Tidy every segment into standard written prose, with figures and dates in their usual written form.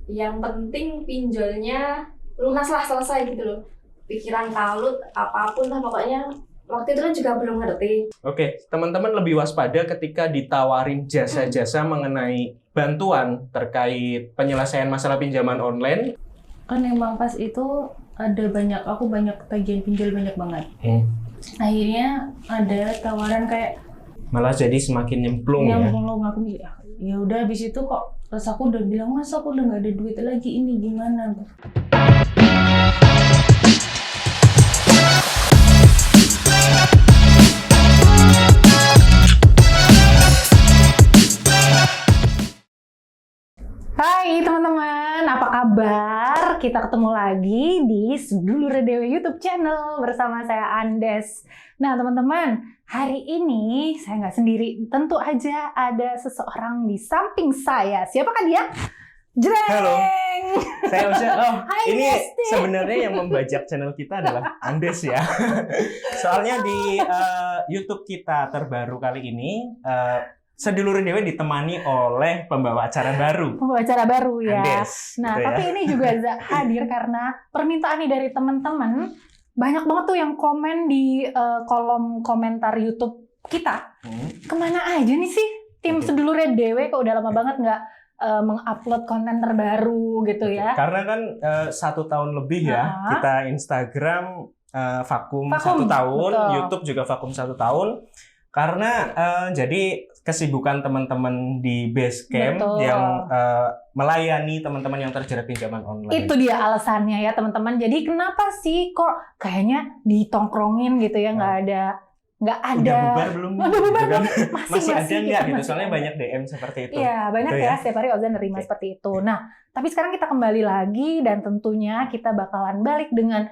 Yang penting pinjolnya lunas lah, selesai gitu loh. Pikiran kalut apapun lah pokoknya. Waktu itu kan juga belum ngerti. Oke, teman-teman lebih waspada ketika ditawarin jasa-jasa mengenai bantuan terkait penyelesaian masalah pinjaman online. Kan emang pas itu aku banyak tagihan pinjol banyak banget. Akhirnya ada tawaran kayak Malah jadi semakin nyemplung ya. aku ya udah habis itu kok, terus aku udah bilang, mas aku udah nggak ada duit lagi, ini gimana? Hai teman-teman, apa kabar? Kita ketemu lagi di Sedulur Dewe YouTube channel bersama saya Andes. Nah teman-teman, hari ini saya nggak sendiri. Tentu aja ada seseorang di samping saya. Siapakah dia? Jreng! Halo, saya Uca. Hai, Ini Besti. sebenarnya yang membajak channel kita adalah Andes ya. Soalnya di YouTube kita terbaru kali ini, Sedulur Dewe ditemani oleh pembawa acara baru. Pembawa acara baru ya. Andes. Nah, gitu tapi ya. ini juga hadir karena permintaan nih dari teman-teman. Banyak banget tuh yang komen di kolom komentar YouTube kita. Kemana aja nih sih tim Sedulur Dewe? Kok udah lama banget nggak mengupload konten terbaru gitu ya? Karena kan 1 tahun lebih ya, kita Instagram vakum 1 tahun, betul. YouTube juga vakum 1 tahun. Karena jadi kesibukan teman-teman di Basecamp Betul. yang melayani teman-teman yang terjerat pinjaman online. Itu dia alasannya ya teman-teman. Jadi kenapa sih kok kayaknya ditongkrongin gitu ya, nggak ada. Udah bubar belum? Udah bubar Gitu kan? belum? Masih ada nggak kita gitu? masih Soalnya ada. banyak DM seperti itu. Iya, banyak Gitu ya. ya. Setiap hari Ozan nerima Oke. seperti itu. Nah, tapi sekarang kita kembali lagi dan tentunya kita bakalan balik dengan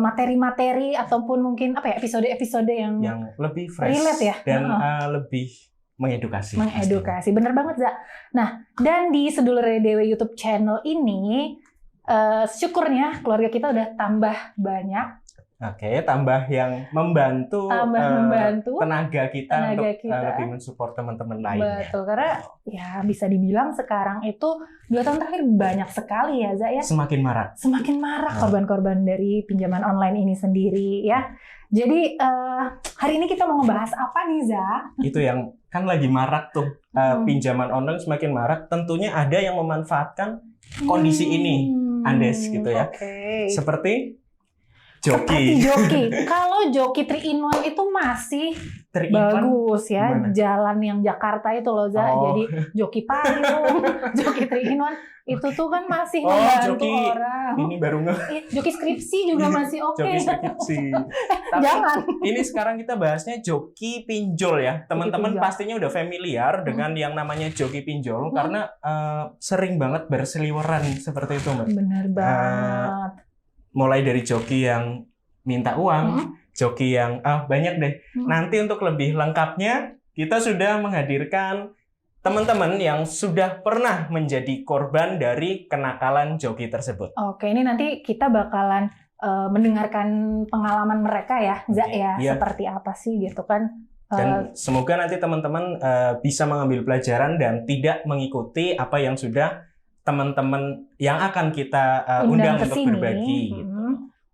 materi-materi ataupun mungkin apa ya, episode-episode yang lebih fresh relate ya. dan lebih mengedukasi. mengedukasi. Bener banget, Za. Nah, dan di Sedulur Dewe YouTube channel ini syukurnya keluarga kita udah tambah banyak. Oke, tambah yang membantu, tenaga kita untuk lebih mensupport teman-teman lainnya. Betul, karena ya bisa dibilang sekarang itu 2 tahun terakhir banyak sekali ya, Za ya. Semakin marak. Semakin marak korban-korban dari pinjaman online ini sendiri ya. Jadi hari ini kita mau ngebahas apa nih, Za? Itu yang kan lagi marak tuh, pinjaman online semakin marak. Tentunya ada yang memanfaatkan kondisi ini, Andes gitu ya. Okay. Seperti Seperti joki. joki. Kalau joki 3-in-1 itu masih bagus ya. Gimana? Jalan yang Jakarta itu loh, Za. Oh. Jadi joki payung, joki 3-in-1 itu tuh kan masih membantu joki orang. ini baru Joki skripsi juga masih oke. joki skripsi. Tapi Jangan. ini sekarang kita bahasnya joki pinjol ya. Teman-teman pinjol. pastinya udah familiar dengan yang namanya joki pinjol karena sering banget berseliweran seperti itu, Mbak. Bener banget. Mulai dari joki yang minta uang, joki yang banyak deh. Nanti untuk lebih lengkapnya kita sudah menghadirkan teman-teman yang sudah pernah menjadi korban dari kenakalan joki tersebut. Oke, ini nanti kita bakalan mendengarkan pengalaman mereka ya, Za ya, Iya. seperti apa sih gitu kan. Dan semoga nanti teman-teman bisa mengambil pelajaran dan tidak mengikuti apa yang sudah teman-teman yang akan kita undang untuk kesini. berbagi. Gitu.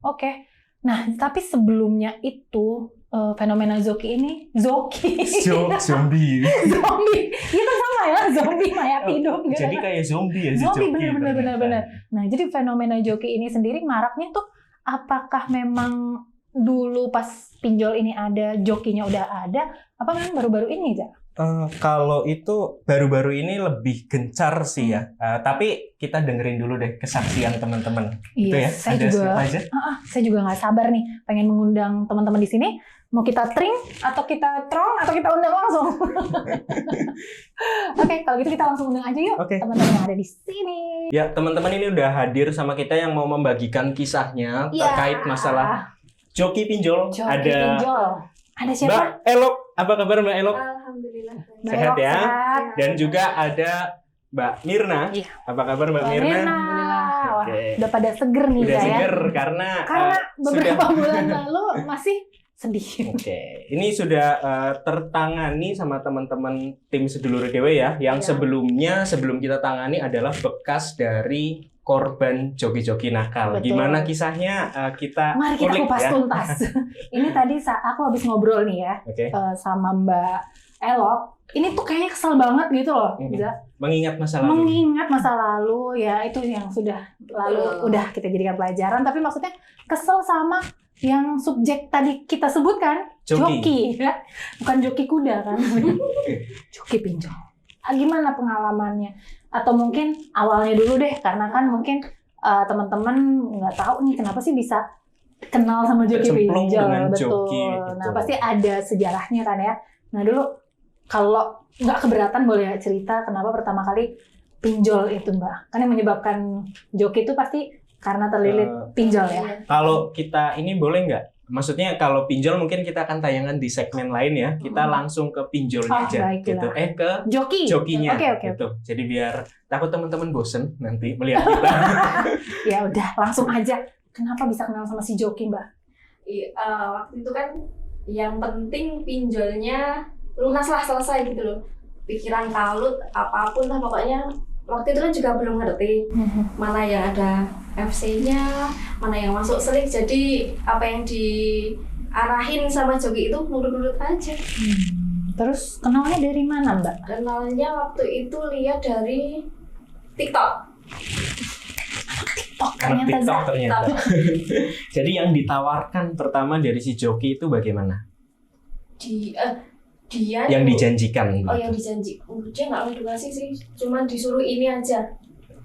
Oke. Nah, tapi sebelumnya itu fenomena zombie ini zombie. Zombie. Zombie. Itu sama ya, zombie mayat hidup gitu. Jadi kayak zombie ya si Zombie joki. bener. Nah, jadi fenomena joki ini sendiri maraknya tuh apakah memang dulu pas pinjol ini ada, jokinya udah ada, apa memang baru-baru ini, Za? Kalau itu baru-baru ini lebih gencar sih ya. Tapi kita dengerin dulu deh kesaksian teman-teman. Itu ya. Saya Ada juga, siapa aja? saya juga nggak sabar nih, pengen mengundang teman-teman di sini. Mau kita tring atau kita trong atau kita undang langsung? Oke, kalau gitu kita langsung undang aja yuk teman-teman yang ada di sini. Ya, teman-teman ini udah hadir sama kita yang mau membagikan kisahnya terkait masalah joki pinjol. Ada siapa? Mbak Elok, apa kabar Mbak Elok? Alhamdulillah. Sehat ya? Sehat. Dan juga ada Mbak Mirna. Iya. Apa kabar Mbak Mirna? Wah, Oke. udah pada seger nih Udah ya. seger karena Karena beberapa bulan lalu masih sedih. Oke, ini sudah tertangani sama teman-teman tim Sedulur Dewe ya. Yang sebelum kita tangani adalah bekas dari korban joki-joki nakal. Betul. Gimana kisahnya kita Mari kita kulik kupas ya. tuntas. Ini tadi aku habis ngobrol nih ya Oke, sama Mbak Elok. Ini tuh kayaknya kesel banget gitu loh. Bisa mengingat masa lalu. mengingat masa lalu ya, itu yang sudah lalu udah kita jadikan pelajaran. Tapi maksudnya kesel sama yang subjek tadi kita sebutkan, joki ya. Bukan joki kuda kan. Joki pinjol. Gimana pengalamannya? Atau mungkin awalnya dulu deh, karena kan mungkin teman-teman nggak tahu nih kenapa sih bisa kenal sama joki Kecemplung pinjol. dengan Betul. joki, Nah betul. pasti ada sejarahnya kan ya. Nah dulu kalau nggak keberatan boleh cerita kenapa pertama kali pinjol itu Mbak? Kan yang menyebabkan joki itu pasti karena terlilit pinjol ya. Kalau kita ini boleh nggak? Maksudnya kalau pinjol mungkin kita akan tayangan di segmen lain ya. Kita langsung ke pinjolnya aja baiklah. gitu. Ke Jokinya. jokinya Oke. gitu. Jadi biar takut teman-teman bosen nanti melihat kita. Ya udah langsung aja. Kenapa bisa kenal sama si joki Mbak? Waktu itu kan yang penting pinjolnya lunas lah, selesai gitu loh. Pikiran kalut apapun lah pokoknya. Waktu itu kan juga belum ngerti mana yang ada FC-nya, mana yang masuk selik. Jadi apa yang diarahin sama joki itu nurut-nurut aja. Terus kenalnya dari mana Mbak? Kenalnya waktu itu lihat dari TikTok. Karena TikTok ternyata. TikTok. Jadi yang ditawarkan pertama dari si joki itu bagaimana? Dia Yang dijanjikan. Oh, yang dijanji. Dia nggak ngedukasi sih, cuma disuruh ini aja.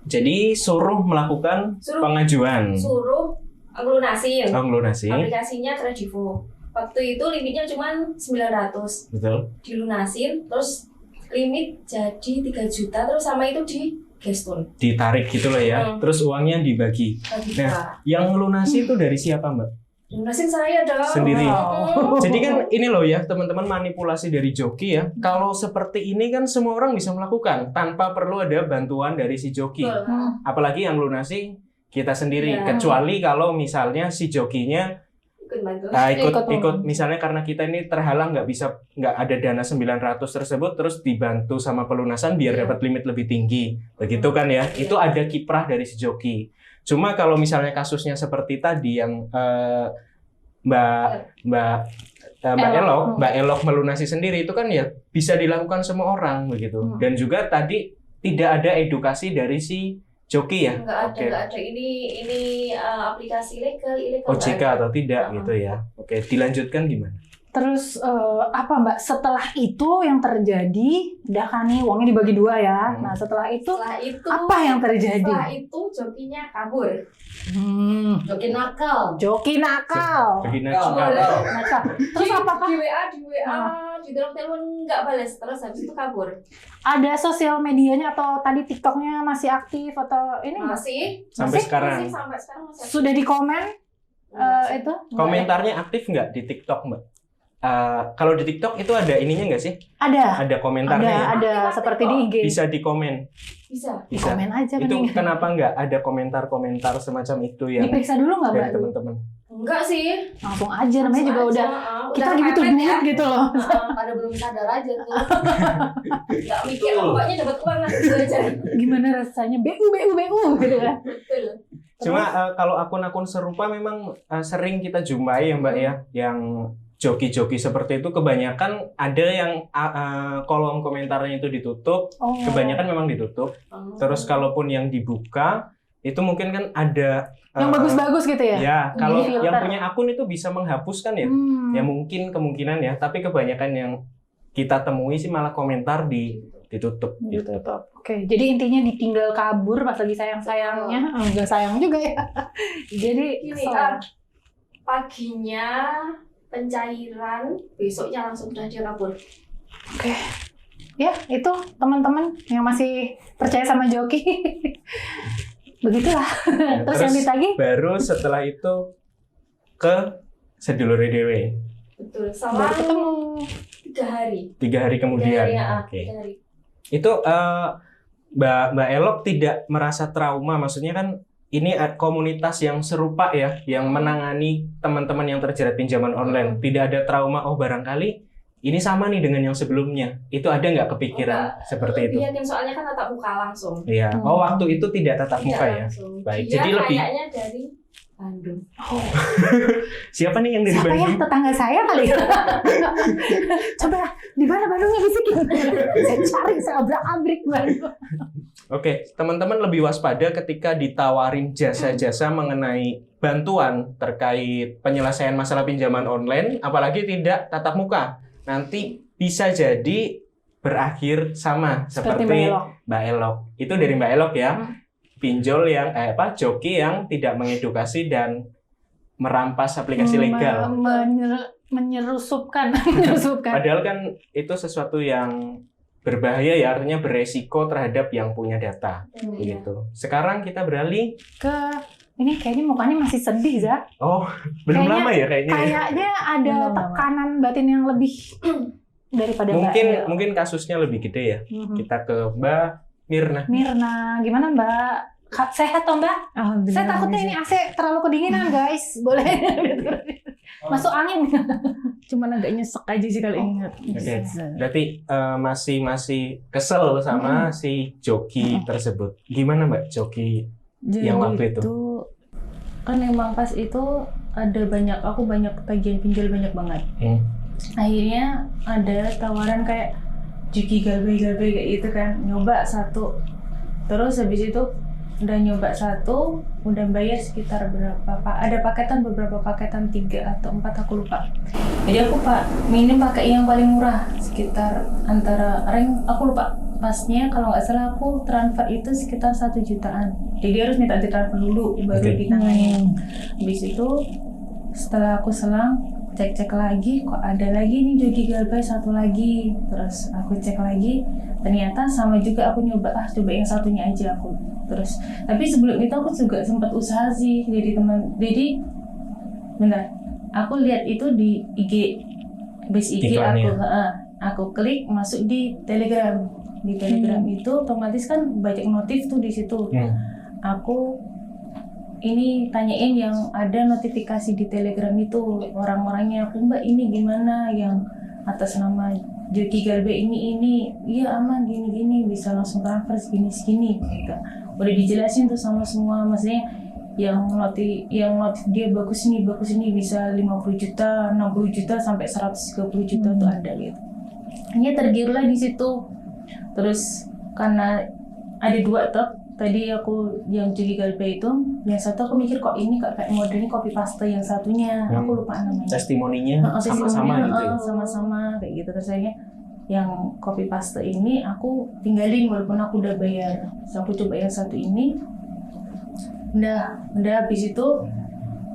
Jadi suruh melakukan pengajuan. Suruh ngelunasin. Ngelunasin. Aplikasinya Kredivo. Waktu itu limitnya cuma 900. Betul. Dilunasin, terus limit jadi 3 juta, terus sama itu di gestun. Ditarik gitu loh ya. Terus uangnya dibagi. Nah, yang ngelunasi itu dari siapa Mbak? Lunasin saya dong. Sendiri. Wow. Jadi kan ini loh ya teman-teman, manipulasi dari joki ya. Kalau seperti ini kan semua orang bisa melakukan tanpa perlu ada bantuan dari si joki. Apalagi yang lunasi kita sendiri. Ya. Kecuali kalau misalnya si jokinya Ikut bantu. ikut misalnya karena kita ini terhalang nggak ada dana 900 tersebut, terus dibantu sama pelunasan biar Iya. dapat limit lebih tinggi. Begitu kan ya. Iya. Itu ada kiprah dari si joki. Cuma kalau misalnya kasusnya seperti tadi yang Mbak Elok melunasi sendiri, itu kan ya bisa dilakukan semua orang begitu. Dan juga tadi tidak ada edukasi dari si joki ya. Enggak ada. Ini aplikasi ilegal OJK atau tidak gitu ya. Oke, dilanjutkan gimana? Terus apa Mbak? Setelah itu yang terjadi, udah kan nih uangnya dibagi 2 ya. Nah setelah itu apa yang terjadi? Setelah itu jokinya kabur. Joki nakal. Joki nakal. Nakal. Terus apakah Di WA, di telepon nggak balas, terus habis itu kabur. ada sosial medianya atau tadi TikToknya masih aktif atau ini nggak? Masih Sampai sekarang. sampai sekarang masih. Sudah di komen itu? Komentarnya aktif nggak di TikTok Mbak? Kalau di TikTok itu ada ininya nggak sih? Ada. Ada komentarnya ya? Ada seperti di IG. Bisa di komen. Bisa. Di komen aja Itu mending. kenapa nggak ada komentar-komentar semacam itu yang Diperiksa dulu nggak dari Mbak? teman-teman? Enggak sih. Langsung aja, namanya juga udah kita lagi butuh mepet duit gitu loh. Pada belum sadar aja tuh. Nggak mikir, pokoknya dapat uang gitu aja. Gimana rasanya? BU gitu kan. Betul. Cuma kalau akun-akun serupa memang sering kita jumpai ya Mbak ya, yang joki-joki seperti itu kebanyakan ada yang kolom komentarnya itu ditutup, kebanyakan memang ditutup. Terus kalaupun yang dibuka itu mungkin kan ada yang bagus-bagus gitu ya? Ya, kalau Filter. yang punya akun itu bisa menghapuskan ya. Ya mungkin kemungkinan ya, tapi kebanyakan yang kita temui sih malah komentar ditutup gitu. Oke, jadi intinya ditinggal kabur pas lagi sayang-sayangnya. Enggak sayang juga ya. Jadi Gini, paginya pencairan, besoknya langsung udah dia kabur. Oke. Ya, itu teman-teman yang masih percaya sama joki. Begitulah. Terus yang ditagih? Baru setelah itu ke Sedulur Dewe. Betul, sama Baru ketemu. 3 hari. 3 hari kemudian. 3 hari, Oke. 3 hari. Itu Mbak Elok tidak merasa trauma, maksudnya kan ini komunitas yang serupa ya, yang menangani teman-teman yang terjerat pinjaman online. Tidak ada trauma, oh barangkali ini sama nih dengan yang sebelumnya. Itu ada nggak kepikiran seperti itu? Iya, tim soalnya kan tatap muka langsung. Iya. Oh, waktu itu tidak tatap muka Tidak ya? langsung. Baik, Dia jadi lebih... kayaknya dari Bandung. Siapa nih yang dari Siapa ya? Bandung? Tetangga saya kali ya? Coba, di mana Bandungnya bisikin. Saya cari, saya abrak-abrik Bandung. Oke, teman-teman lebih waspada ketika ditawarin jasa-jasa mengenai bantuan terkait penyelesaian masalah pinjaman online, apalagi tidak tatap muka. Nanti bisa jadi berakhir sama seperti Mbak Elok. Itu dari Mbak Elok ya. Pinjol yang joki yang tidak mengedukasi dan merampas aplikasi legal. Menyerusupkan. Padahal kan itu sesuatu yang berbahaya ya, artinya beresiko terhadap yang punya data. Gitu. Sekarang kita beralih ke ini kayaknya mukanya masih sedih, Za. Oh, belum Kayaknya- lama ya kayaknya. Kayaknya ada Belum lama. tekanan batin yang lebih daripada Mungkin kasusnya lebih gede ya. Mhm. Kita ke Mbak Mirna. Mirna, gimana Mbak? Sehat toh Mbak? Saya takutnya ini AC terlalu kedinginan guys. Boleh masuk angin. Cuman agak nyesek aja sih kalau ingat. Oke. Berarti masih kesel sama si joki tersebut. Gimana Mbak joki Jadi yang waktu itu? kan emang pas itu aku banyak tagihan pinjol banyak banget. Akhirnya ada tawaran kayak Juki galbay kayak gitu kan, nyoba satu. Terus habis itu udah nyoba satu, udah bayar sekitar berapa Pak? Ada paketan, beberapa paketan 3 atau 4 aku lupa. Jadi aku minim pakai yang paling murah sekitar antara aku lupa pasnya, kalau nggak salah aku transfer itu sekitar 1 jutaan. Jadi harus minta ditransfer dulu baru ditangani. Habis itu setelah aku selang cek lagi, kok ada lagi nih Joki Galbay satu lagi. Terus aku cek lagi, ternyata sama juga. Aku coba yang satunya aja aku. Terus tapi sebelum itu aku juga sempat usaha sih jadi bentar, aku lihat itu di IG base IG aku klik masuk di Telegram. Di Telegram itu otomatis kan banyak notif tuh di situ. Aku ini tanyain yang ada notifikasi di Telegram itu, orang-orangnya, aku Mbak ini gimana yang atas nama Joki Galbay ini, iya aman gini bisa langsung transfer segini gitu. Udah dijelasin tuh sama semua, maksudnya yang notif dia bagus ini bisa 50 juta, 60 juta sampai 130 juta tuh ada gitu. Hanya tergiurlah di situ. Terus karena ada 2 tab tadi aku yang Joki Galbay itu, yang satu aku mikir kok ini kayak modelnya copy paste yang satunya, aku lupa namanya. Testimoninya sama-sama gitu ya? Sama-sama kayak gitu. Terus saya yang copy paste ini aku tinggalin walaupun aku udah bayar. Terus aku coba yang satu ini, udah habis itu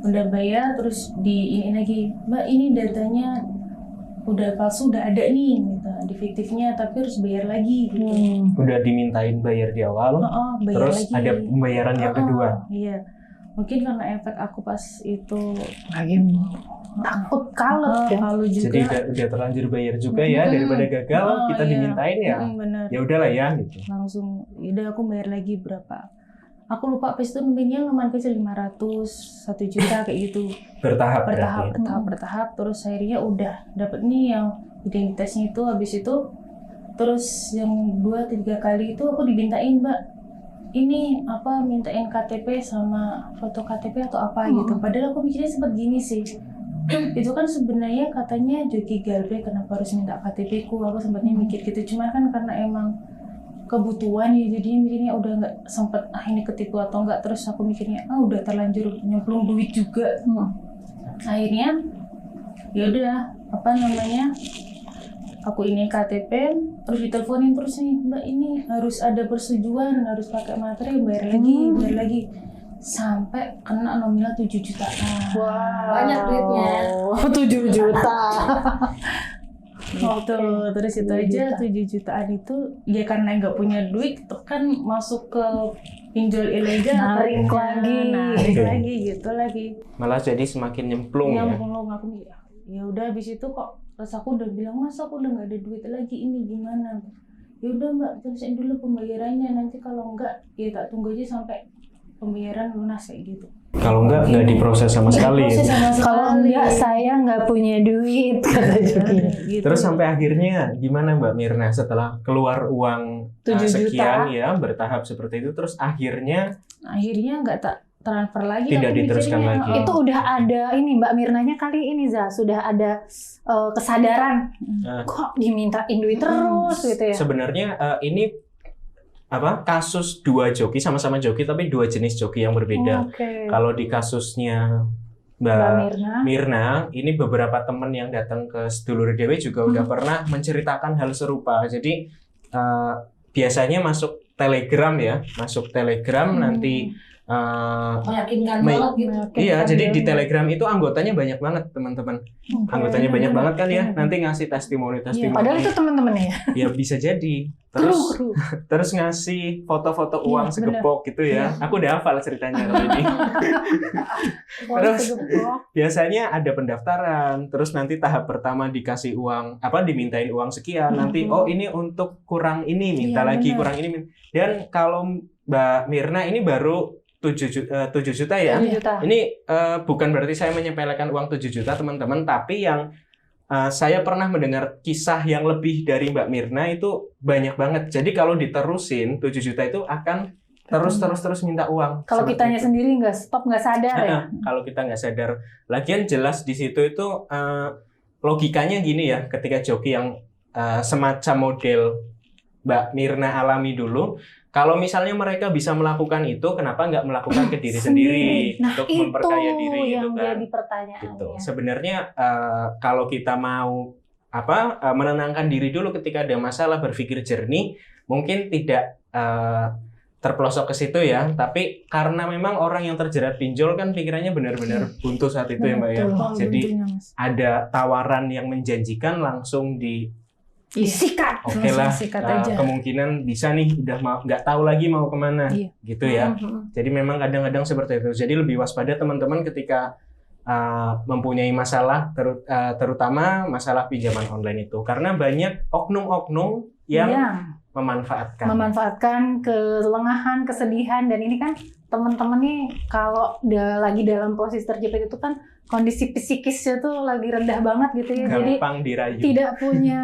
udah bayar, terus ini lagi, Mbak ini datanya udah palsu, udah ada nih gitu, di fiktifnya tapi harus bayar lagi gitu. Udah dimintain bayar di awal, bayar terus lagi. ada pembayaran yang kedua. Iya, mungkin karena efek aku pas itu lagi takut kalut ya. Kalau juga. Jadi udah terlanjur bayar juga ya, daripada gagal kita iya. dimintain ya. Bener. Ya udahlah ya gitu. Langsung, udah aku bayar lagi berapa? Aku lupa pas itu mungkin lumayan kecil 500, 1 juta kayak gitu. Bertahap. Bertahap. Terus akhirnya udah dapet nih yang identitasnya itu. Habis itu terus yang 2-3 kali itu aku dimintain, Mbak, ini apa, mintain KTP sama foto KTP atau apa gitu. Padahal aku mikirnya sempat gini sih. Itu kan sebenarnya katanya Joki Galbay, kenapa harus minta KTP ku? Aku sempatnya mikir gitu. Cuma kan karena emang kebutuhan ya, jadi mikirnya udah nggak sempet ini ketipu atau enggak. Terus aku mikirnya udah terlanjur nyemplung duit juga. Akhirnya ya udah aku ini KTP, terus diteleponin terus nih, Mbak ini harus ada persetujuan, harus pakai materi, bayar lagi sampai kena nominal 7 jutaan. Banyak duitnya. 7 juta. Gitu. Terus itu aja 7 jutaan itu ya karena nggak punya duit itu kan masuk ke pinjol ilegal, Narik lagi gitu lagi. Malah jadi semakin nyemplung ya. Aku mikir, ya udah habis itu kok, terus aku udah bilang, Mas aku udah nggak ada duit lagi, ini gimana? Ya udah Mbak, terusin dulu pembayarannya, nanti kalau enggak ya tak tunggu aja sampai pembayaran lunas kayak gitu. Kalau nggak diproses sama sekali. Proses sama Kalau enggak saya nggak punya duit kata Joki. gitu. Terus sampai akhirnya gimana Mbak Mirna setelah keluar uang 7 sekian juta. ya bertahap seperti itu, terus akhirnya nggak tak transfer lagi. Tidak aku diteruskan mikirnya. lagi. Itu udah ada ini Mbak Mirnanya kali ini sudah ada kesadaran kok dimintain duit terus gitu ya. sebenarnya ini kasus dua joki, sama-sama joki tapi dua jenis joki yang berbeda. Oke. Kalau di kasusnya Mbak Mbak Mirna. Mirna, ini beberapa teman yang datang ke Sedulur Dewe juga udah pernah menceritakan hal serupa. Jadi biasanya masuk Telegram ya, nanti Meyakinkan Mei- banget gitu. iya, jadi di Telegram itu anggotanya banyak banget teman-teman. Anggotanya banyak banget kan ya. Nanti ngasih testimoni. Padahal itu teman-teman ya. Ya bisa jadi. Kru. Terus ngasih foto-foto uang Iya, segepok gitu ya. Aku udah hafal ceritanya kalau ini. Terus biasanya ada pendaftaran, terus nanti tahap pertama dikasih uang, dimintain uang sekian, nanti ini untuk kurang ini minta Iya, lagi, benar. kurang ini. Dan kalau Mbak Mirna ini baru 7 juta ya. 7 juta. Ini bukan berarti saya menyepelekan uang 7 juta teman-teman, tapi yang saya pernah mendengar kisah yang lebih dari Mbak Mirna itu banyak banget. Jadi kalau diterusin 7 juta itu akan terus minta uang. Kalau Seperti kitanya itu. sendiri nggak stop, nggak sadar ya. Kalau kita nggak sadar. Lagian jelas di situ itu logikanya gini ya, ketika joki yang semacam model Mbak Mirna alami dulu, kalau misalnya mereka bisa melakukan itu, kenapa nggak melakukan ke diri sendiri Nah, untuk itu memperkaya diri yang gitu kan? jadi pertanyaan. Gitu. Sebenarnya kalau kita mau menenangkan diri dulu ketika ada masalah, berpikir jernih, mungkin tidak terpelosok ke situ ya. Tapi karena memang orang yang terjerat pinjol kan pikirannya benar-benar buntu saat itu ya Mbak ya. Jadi ada tawaran yang menjanjikan langsung Sikat. oke lah, sikat aja. kemungkinan bisa nih udah nggak tahu lagi mau kemana, Iya. gitu ya. Jadi memang kadang-kadang seperti itu. Jadi lebih waspada teman-teman ketika mempunyai masalah, terutama masalah pinjaman online itu, karena banyak oknum-oknum yang memanfaatkan kelengahan, kesedihan, dan ini kan teman-teman nih kalau lagi dalam posisi terjepit itu kan kondisi psikisnya tuh lagi rendah banget gitu ya. Jadi gampang dirayu. tidak punya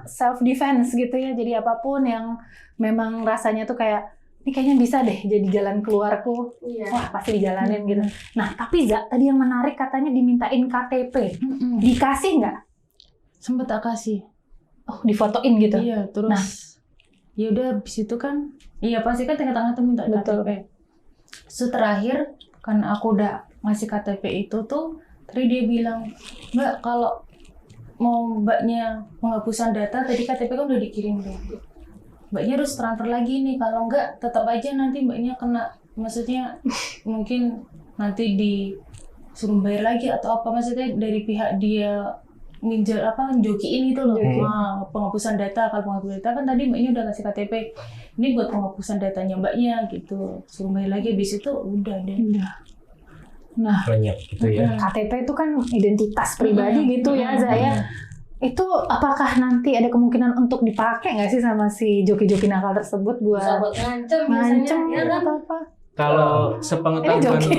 self defense gitu ya. Jadi apapun yang memang rasanya tuh kayak ini kayaknya bisa deh jadi jalan keluarku. Iya. Wah, pasti dijalanin gitu. Nah, tapi tadi yang menarik katanya dimintain KTP. Dikasih nggak? Sempet tak kasih. Oh, difotoin gitu. Iya, terus Nah. ya udah habis itu kan, iya pasti kan tengah-tengah tuh minta Betul. KTP. So terakhir kan aku udah ngasih KTP itu tuh, tadi dia bilang, Mbak kalau mau mbaknya penghapusan data, tadi KTP kan udah dikirim tuh. Mbaknya harus transfer lagi nih, kalau enggak tetap aja nanti mbaknya kena, maksudnya mungkin nanti disuruh bayar lagi atau apa, maksudnya dari pihak dia minjal jokiin itu loh. Nah, penghapusan data, kalau penghapusan data kan tadi mbaknya udah kasih KTP, ini buat penghapusan datanya mbaknya gitu, suruh bayar lagi, habis itu udah deh. Nah, Banyak gitu ya. KTP itu kan identitas pribadi gitu ya, Zaya. Itu apakah nanti ada kemungkinan untuk dipakai nggak sih sama si joki-joki nakal tersebut Bisa buat buat ngancem ngancem biasanya. Ya kan? atau apa? Kalau Ini sepengetahuan joki.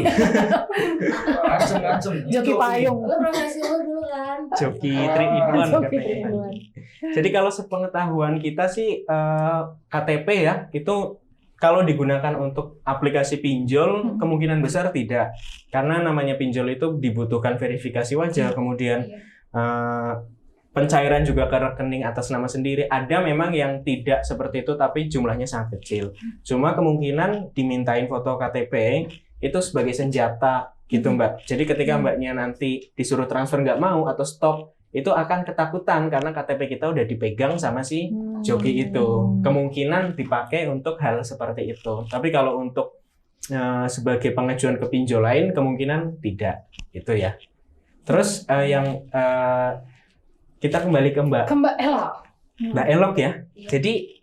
Ngancem. Joki payung. Lu profesi lu dulu kan. joki 3 in 1 Joki katanya. 3 in 1. Jadi kalau sepengetahuan kita sih KTP ya itu kalau digunakan untuk aplikasi pinjol kemungkinan besar tidak, karena namanya pinjol itu dibutuhkan verifikasi wajah, kemudian pencairan juga ke rekening atas nama sendiri. Ada memang yang tidak seperti itu tapi jumlahnya sangat kecil. Cuma kemungkinan dimintain foto KTP itu sebagai senjata gitu Mbak. Jadi ketika mbaknya nanti disuruh transfer nggak mau atau stop, itu akan ketakutan karena KTP kita udah dipegang sama si joki itu. Kemungkinan dipakai untuk hal seperti itu. Tapi kalau untuk sebagai pengajuan ke pinjol lain kemungkinan tidak gitu ya. Terus yang kita kembali ke Mbak Elok. Mbak Elok ya. Jadi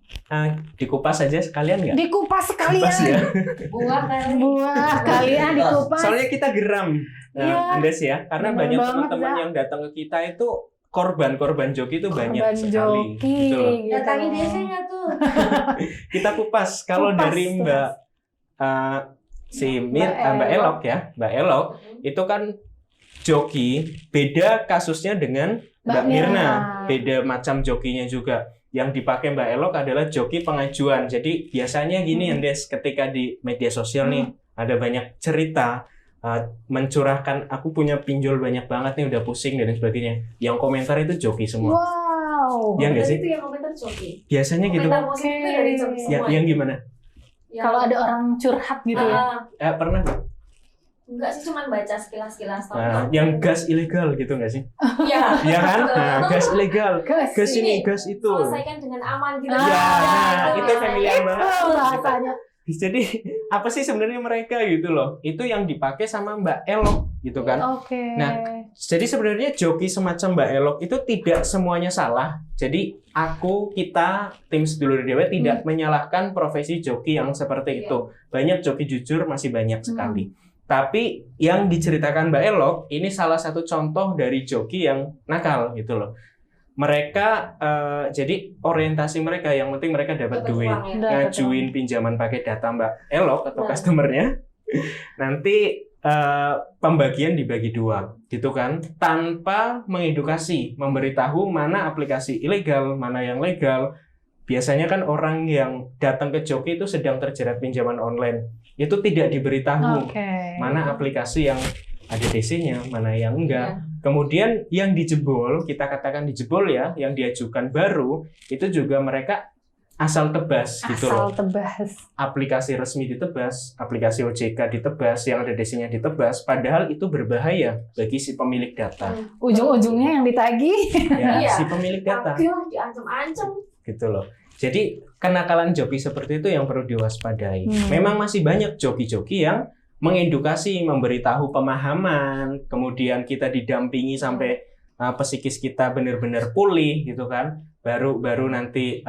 dikupas aja sekalian nggak? Dikupas sekalian. Kupas ya. Buah kan. Buah kalian dikupas. Soalnya kita geram, Iya. Andes ya, karena Bener banyak banget, teman-teman Za. yang datang ke kita itu korban joki itu banyak Korban sekali. joki. Gitu loh. Gitu. Datangin DC nggak tuh? Kita kupas. Kalau Kupas, dari Mbak si Mbak Mbak Elok ya. Mbak Elok itu kan joki, beda kasusnya dengan Mbak Mirna. Beda macam jokinya juga. Yang dipakai Mbak Elok adalah joki pengajuan. Jadi biasanya gini Andes, ketika di media sosial nih ada banyak cerita mencurahkan aku punya pinjol banyak banget nih udah pusing dan sebagainya. Yang komentar itu joki semua. Wow. Iya nggak sih? Itu yang komentar joki. Biasanya gitu. Komentar positif itu dari joki semua. Yang gimana? Kalau ada orang curhat gitu ya. Pernah nggak? Enggak sih, cuman baca sekilas-sekilas. Yang gas ilegal gitu nggak sih? Iya. Iya kan? Nah, gas ilegal. Gas Ini, gas itu. Selesaikan dengan aman gitu. Iya, nah, itu familiar banget. Bahasanya. Jadi apa sih sebenarnya mereka gitu loh? Itu yang dipakai sama Mbak Elok gitu kan? Oke. Nah, jadi sebenarnya joki semacam Mbak Elok itu tidak semuanya salah. Jadi kita tim Sedulur Dewa tidak menyalahkan profesi joki yang seperti itu. Banyak joki jujur masih banyak sekali. Tapi yang diceritakan Mbak Elok ini salah satu contoh dari joki yang nakal gitu loh. Mereka jadi orientasi mereka yang penting mereka dapat duit, ngajuin pinjaman pakai data Mbak Elok atau customernya. Nanti pembagian dibagi 2 gitu kan, tanpa mengedukasi, memberitahu mana aplikasi ilegal, mana yang legal. Biasanya kan orang yang datang ke joki itu sedang terjerat pinjaman online, itu tidak diberitahu mana aplikasi yang ada DC-nya, mana yang enggak. Kemudian yang dijebol, kita katakan dijebol ya, yang diajukan baru, itu juga mereka asal tebas gitu loh. Asal tebas. Aplikasi resmi ditebas, aplikasi OJK ditebas, yang ada DC-nya ditebas, padahal itu berbahaya bagi si pemilik data. Ujung-ujungnya yang ditagih. Ya, si pemilik data. Diancam-ancam. Gitu loh. Jadi kenakalan joki seperti itu yang perlu diwaspadai. Memang masih banyak joki-joki yang mengedukasi, memberitahu pemahaman, kemudian kita didampingi sampai psikis kita benar-benar pulih gitu kan. Baru nanti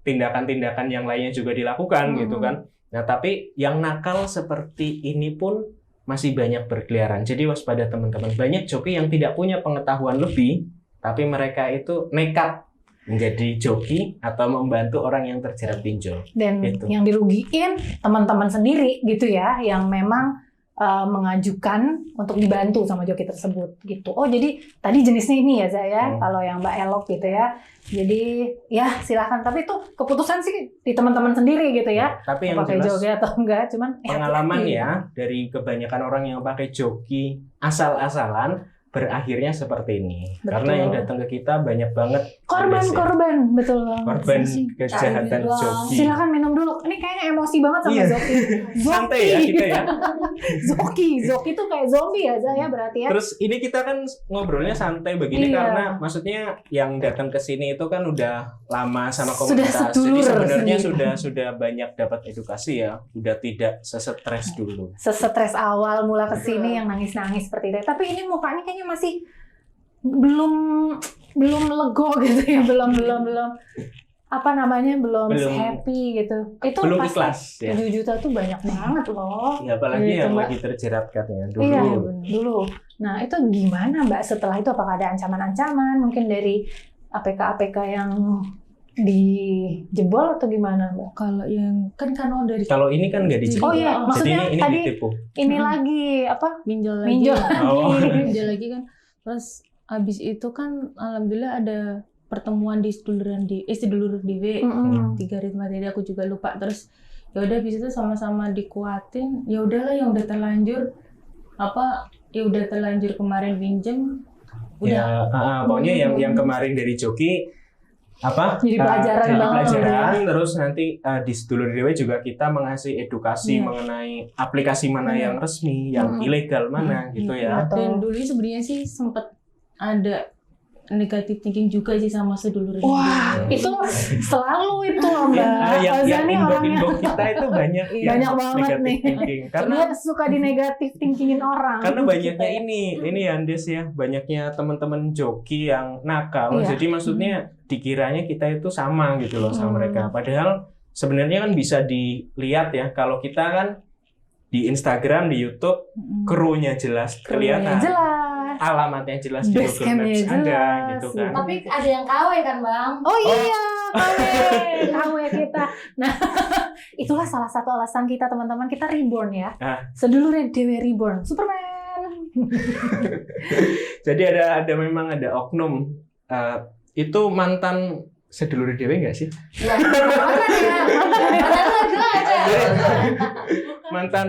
tindakan-tindakan yang lainnya juga dilakukan gitu kan. Nah, tapi yang nakal seperti ini pun masih banyak berkeliaran. Jadi waspada teman-teman. Banyak joki yang tidak punya pengetahuan lebih, tapi mereka itu nekat menjadi joki atau membantu orang yang terjerat pinjol. Dan gitu. yang dirugiin teman-teman sendiri gitu ya, yang memang mengajukan untuk dibantu sama joki tersebut gitu. Oh, jadi tadi jenisnya ini ya Zaya, kalau yang Mbak Elok gitu ya. Jadi ya silahkan, tapi itu keputusan sih di teman-teman sendiri gitu ya. Tapi yang pakai jelas joki atau enggak, cuman pengalaman hati-hati. ya dari kebanyakan orang yang pakai joki asal-asalan berakhirnya seperti ini. Betul. Karena yang datang ke kita banyak banget Korban, betul banget. korban Sih. kejahatan joki. Silakan minum dulu. Ini kayaknya emosi banget sama Iya. Zoki. Santai ya kita ya. Zoki itu kayak zombie ya Zaya berarti ya. Terus ini kita kan ngobrolnya santai begini Iya. karena maksudnya yang datang ke sini itu kan udah lama sama Sudah komunitas. Jadi sedulur sebenarnya sendiri. sudah banyak dapat edukasi ya. Udah tidak sesetres dulu. Sesetres awal mula kesini yang nangis-nangis seperti itu. Tapi ini mukanya kayaknya masih belum lego gitu ya, belum apa namanya, belum happy gitu. Itu Belum pasti ikhlas ya. 7 juta tuh banyak banget loh. Ya apalagi Gitu, yang Mbak. lagi terjerat kan ya dulu. Iya, dulu. Nah, itu gimana Mbak setelah itu? Apakah ada ancaman-ancaman mungkin dari APK yang dijebol atau gimana Mbak? Kalau yang kan dari Kalau ini kan nggak dijebol. Oh iya, Jadi maksudnya ini tadi ditipu. ini lagi apa? minjol Minjol. Oh. minjol lagi kan. Terus habis itu kan alhamdulillah ada pertemuan di sedulur DW. 3 hari tadi aku juga lupa. Terus ya udah habis itu sama-sama dikuatin. Ya udahlah yang udah terlanjur kemarin pinjem udah. Ya, pokoknya yang kemarin dari joki Jadi pelajaran jadi banget pelajaran, terus nanti di Sedulur Dewa juga kita mengasih edukasi mengenai aplikasi mana yang resmi, yang ilegal mana gitu ya. Dan dulu sebenarnya sih sempat ada negatif thinking juga sih sama sedulur ini. Wah, itu selalu itu loh Mbak. yang Ozani orangnya inbox kita itu banyak yang banyak banget negative nih. thinking. Karena Dia suka di negatif thinkingin orang. banyaknya ini Andes ya, banyaknya teman-teman joki yang nakal. Iya. Jadi maksudnya dikiranya kita itu sama gitu loh sama mereka. Padahal sebenarnya kan bisa dilihat ya, kalau kita kan di Instagram, di YouTube, krunya jelas kelihatan. Jelas. Alamatnya jelas di Google Basecamp-nya Maps ada jelas, gitu kan. Tapi ada yang KW kan Bang? Oh iya, Amin. KW kita. Nah, itulah salah satu alasan kita teman-teman, kita reborn ya. Sedulur Dewe reborn. Superman. Jadi memang ada oknum itu mantan sedulur Dewe nggak sih? Ya,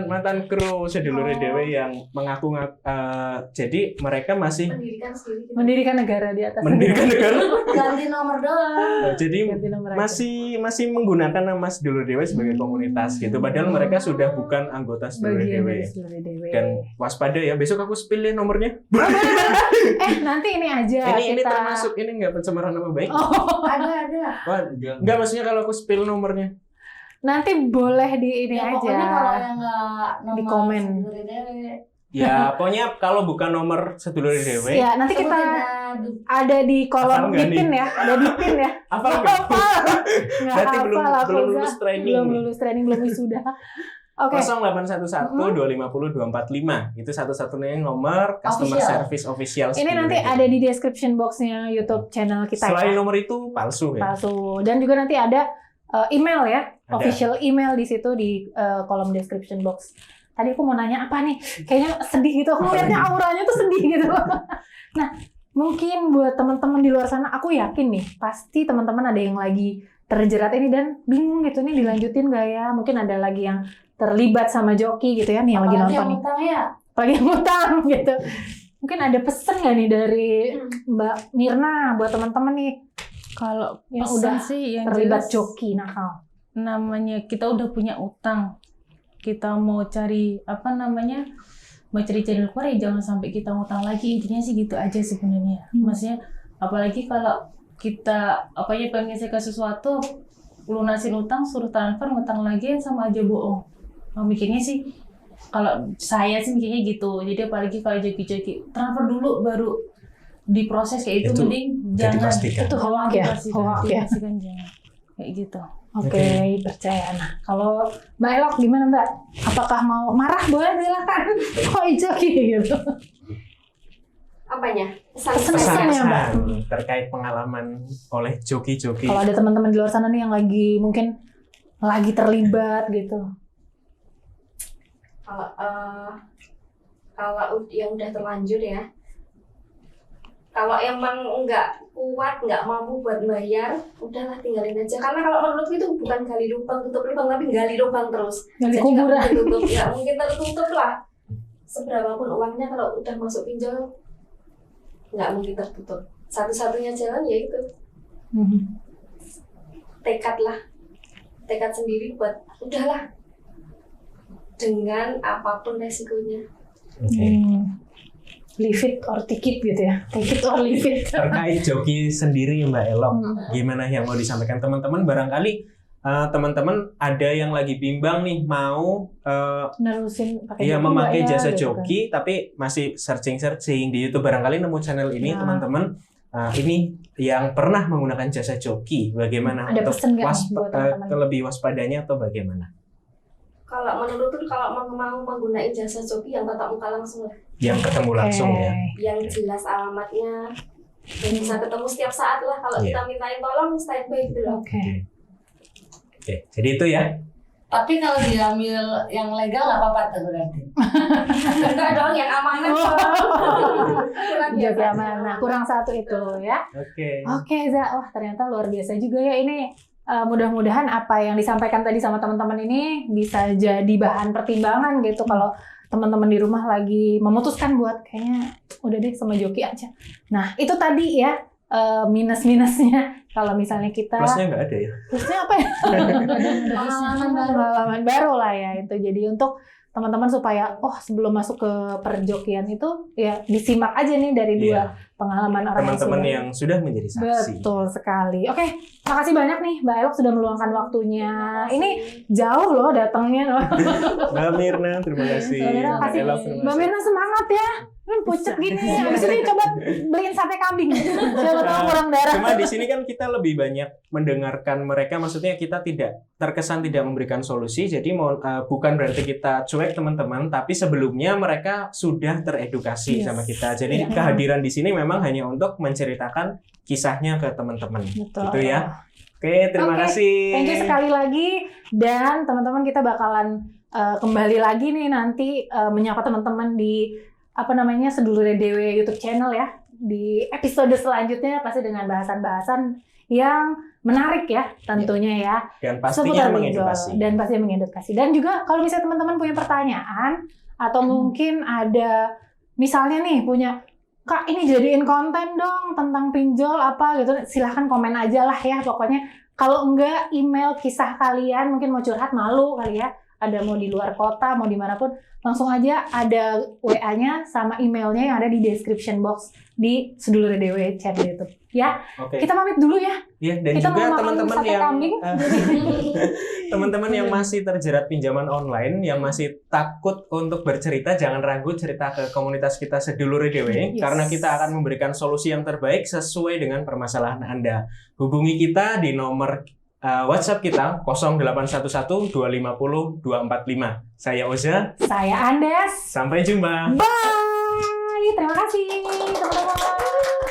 mantan kru sedulur Dewe yang mengaku jadi mereka masih mendirikan negara di atas. mendirikan negara. ganti nomor doang. Jadi Ganti nomor aja. masih menggunakan nama sedulur Dewe sebagai komunitas gitu. Padahal mereka sudah bukan anggota sedulur Bagian Dewe. dari Sedulur Dewe. Dan waspada ya, besok aku spill nomornya. Nanti ini aja Ini kita. termasuk ini nggak pencemaran nama baik? Oh, Ada. Wah, nggak, maksudnya kalau aku spill nomornya. nanti boleh di ini Ya, aja. pokoknya kalau yang nggak nomor Di komen. Sedulur Dewe, Ya, pokoknya kalau bukan nomor sedulur Dewe, Ya, nanti kita sebutin, ada di kolom Hafal nggak di pin nih? ya, ada di pin ya. apa Nggak enggak? hafal. Nggak Berarti belum hafal aku, lulus Zah. training. Belum lulus training, belum wisuda. Oke. 0811 250 245 itu satu-satunya nomor customer Official. service official. Ini sedulur nanti Dewe. ada di description box-nya YouTube channel kita Selain ya. nomor itu palsu ya. Palsu. Dan juga nanti ada email ya, Ada. official email di situ di kolom description box. Tadi aku mau nanya apa nih? Kayaknya sedih gitu. Aku ngeliatnya auranya tuh sedih gitu. Nah, mungkin buat teman-teman di luar sana, aku yakin nih, pasti teman-teman ada yang lagi terjerat ini dan bingung gitu nih dilanjutin gak ya? Mungkin ada lagi yang terlibat sama joki gitu ya nih yang lagi apalagi nonton yang nih. utang ya. Apalagi yang ngutang gitu. Mungkin ada pesan gak nih dari Mbak Mirna buat teman-teman nih Kalau yang pesan udah sih yang terlibat jelas, joki nakal? namanya kita udah punya utang, kita mau cari mau cari jalan keluar ya jangan sampai kita ngutang lagi, intinya sih gitu aja sebenarnya. Maksudnya apalagi kalau kita pengen menyelesaikan sesuatu, lunasin utang suruh transfer ngutang lagi sama aja bohong. Mikirnya sih kalau saya sih mikirnya gitu. Jadi apalagi kalau joki-joki transfer dulu baru diproses kayak itu, Itu mending jadi jangan. pastikan. Itu hoax ya? Hoax ya? Dipastikan jangan kayak gitu. Oke, percaya. Nah, kalau Mbak Elok gimana Mbak? Apakah mau marah? Boleh silakan. Kok joki gitu? Apanya? Pesan-pesan. Pesan-pesan. ya, Mbak? Pesan-pesan terkait pengalaman oleh joki-joki. Kalau ada teman-teman di luar sana nih yang lagi mungkin lagi terlibat gitu. Kalau yang udah terlanjur ya, kalau emang nggak kuat, nggak mampu buat bayar, udahlah tinggalin aja. Karena kalau menurutku itu bukan gali lubang tutup lubang, tapi gali lubang terus. Gali Jadi kuburan. nggak mungkin tutup, nggak mungkin tertutup lah. Seberapapun uangnya kalau udah masuk pinjol, nggak mungkin tertutup. Satu-satunya jalan ya itu tekad lah, tekad sendiri buat udahlah dengan apapun resikonya. Oke. Leave it or take it gitu ya. Take it or leave it. Terkait joki sendiri Mbak Elok, gimana yang mau disampaikan teman-teman? Barangkali teman-teman ada yang lagi bimbang nih mau Nerusin pakai iya joki memakai nggak ya, jasa gitu kan. joki tapi masih searching di YouTube. Barangkali nemu channel ini Ya. teman-teman ini yang pernah menggunakan jasa joki, bagaimana Ada untuk pesan nggak nih buat teman-teman? lebih waspadanya atau bagaimana? Kalau menurutku kalau mau menggunakan jasa joki yang tatap muka langsung lah, Yang ketemu langsung Oke. ya. yang jelas alamatnya, yang bisa ketemu setiap saat lah. Kalau Iya. kita mintain tolong standby gitu loh. Oke. Oke, jadi itu ya. Tapi kalau diambil yang legal nggak apa-apa tuh berarti. Enggak dong, yang amanah. Kurang Joki biasa. amanah. Kurang satu itu ya. Oke. Oke, Za. Wah, ternyata luar biasa juga ya ini. Mudah-mudahan apa yang disampaikan tadi sama teman-teman ini bisa jadi bahan pertimbangan gitu kalau teman-teman di rumah lagi memutuskan buat kayaknya udah deh sama joki aja. Nah, itu tadi ya minus-minusnya kalau misalnya kita Plusnya nggak ada ya. plusnya apa ya? Pengalaman baru lah ya itu. Jadi untuk teman-teman supaya sebelum masuk ke perjokian itu ya disimak aja nih dari dua pengalaman orang Teman-teman sudah- yang sudah menjadi saksi. Betul sekali. Oke, makasih banyak nih Mbak Elok sudah meluangkan waktunya. Ini jauh loh datangnya loh. Mbak Mirna, terima kasih. Mbak Mirna, Mbak kasih. Ella, terima Mbak kasih. Mirna semangat ya. Pucet gini. Abis ini coba beliin sate kambing. Siapa tahu kurang darah. Cuma di sini kan kita lebih banyak mendengarkan mereka, maksudnya kita tidak terkesan tidak memberikan solusi. Jadi bukan berarti kita cuek teman-teman, tapi sebelumnya mereka sudah teredukasi Yes. sama kita. Jadi Iya. kehadiran di sini memang hanya untuk menceritakan kisahnya ke teman-teman. Betul. Gitu ya. Oke, terima Oke, kasih. Thank you sekali lagi, dan teman-teman kita bakalan kembali lagi nih nanti menyapa teman-teman di Sedulure Dewe YouTube channel ya. Di episode selanjutnya pasti dengan bahasan-bahasan yang menarik ya tentunya ya. Dan pastinya Seputar pinjol. mengedukasi. Dan pastinya mengedukasi. Dan juga kalau misalnya teman-teman punya pertanyaan atau mungkin ada misalnya nih punya, Kak ini jadiin konten dong tentang pinjol apa gitu, silahkan komen aja lah ya pokoknya. Kalau enggak email kisah kalian, mungkin mau curhat malu kali ya, ada mau di luar kota mau dimanapun, langsung aja ada WA-nya sama emailnya yang ada di description box di Sedulure Dewe channel YouTube ya. Oke. Kita pamit dulu ya. Ya, dan Kita juga mau makan teman-teman sate yang kambing. teman-teman yang masih terjerat pinjaman online, yang masih takut untuk bercerita, jangan ragu cerita ke komunitas kita Sedulure Dewe, Yes. karena kita akan memberikan solusi yang terbaik sesuai dengan permasalahan Anda. Hubungi kita di nomor WhatsApp kita 0811 250 245. Saya Oza. Saya Andes. Sampai jumpa. Bye. Terima kasih teman-teman.